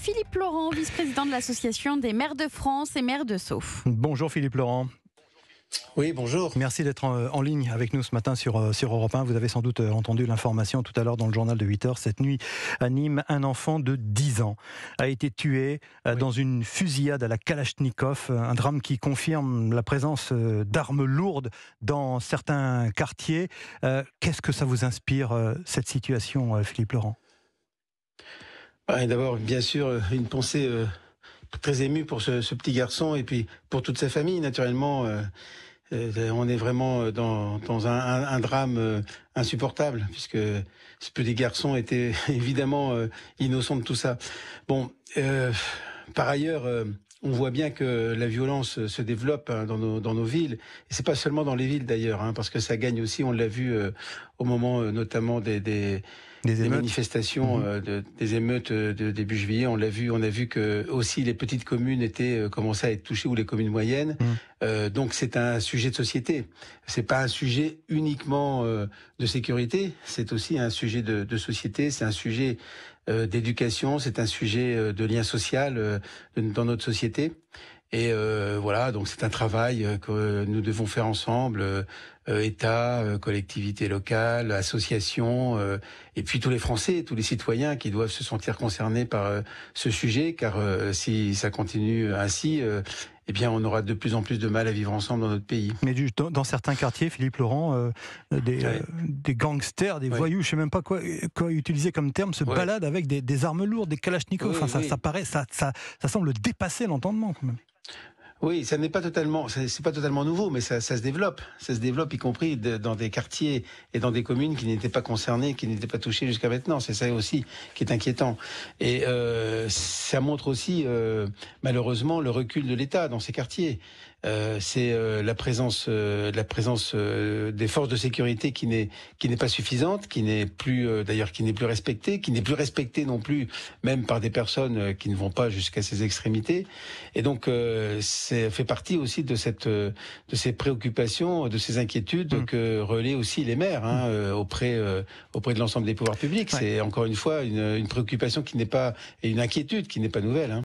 Philippe Laurent, vice-président de l'Association des maires de France et maires de Sceaux. Bonjour Philippe Laurent. Oui, bonjour. Merci d'être en ligne avec nous ce matin sur Europe 1. Vous avez sans doute entendu l'information tout à l'heure dans le journal de 8h. Cette nuit à Nîmes, un enfant de 10 ans a été tué dans une fusillade à la Kalachnikov. Un drame qui confirme la présence d'armes lourdes dans certains quartiers. Qu'est-ce que ça vous inspire, cette situation, Philippe Laurent ? D'abord, bien sûr, une pensée très émue pour ce petit garçon et puis pour toute sa famille, naturellement. On est vraiment dans un drame insupportable, puisque ce petit garçon était évidemment innocent de tout ça. Bon, par ailleurs, on voit bien que la violence se développe dans nos villes. Et c'est pas seulement dans les villes d'ailleurs, parce que ça gagne aussi, on l'a vu au moment notamment des manifestations, des émeutes de début juillet. On a vu que aussi les petites communes commençaient à être touchées, ou les communes moyennes. Donc c'est un sujet de société. C'est pas un sujet uniquement de sécurité. C'est aussi un sujet de société. C'est un sujet d'éducation. C'est un sujet de lien social dans notre société. Et voilà, donc c'est un travail que nous devons faire ensemble, État, collectivités locales, associations, et puis tous les Français, tous les citoyens qui doivent se sentir concernés par ce sujet, car si ça continue ainsi, eh bien on aura de plus en plus de mal à vivre ensemble dans notre pays. Mais dans certains quartiers, Philippe Laurent, des gangsters, des voyous, je ne sais même pas quoi utiliser comme terme, se baladent avec des armes lourdes, des kalachnikovs. Ça semble dépasser l'entendement quand même. Oui, c'est pas totalement nouveau, mais ça se développe. Ça se développe, y compris dans des quartiers et dans des communes qui n'étaient pas concernées, qui n'étaient pas touchées jusqu'à maintenant. C'est ça aussi qui est inquiétant. Et ça montre aussi, malheureusement, le recul de l'État dans ces quartiers. C'est la présence des forces de sécurité qui n'est pas suffisante, qui n'est plus respectée, qui n'est plus respectée non plus, même par des personnes qui ne vont pas jusqu'à ces extrémités. Et donc c'est fait partie aussi de ces préoccupations, de ces inquiétudes que relaient aussi les maires auprès de l'ensemble des pouvoirs publics. C'est encore une fois une préoccupation qui n'est pas, et une inquiétude qui n'est pas nouvelle.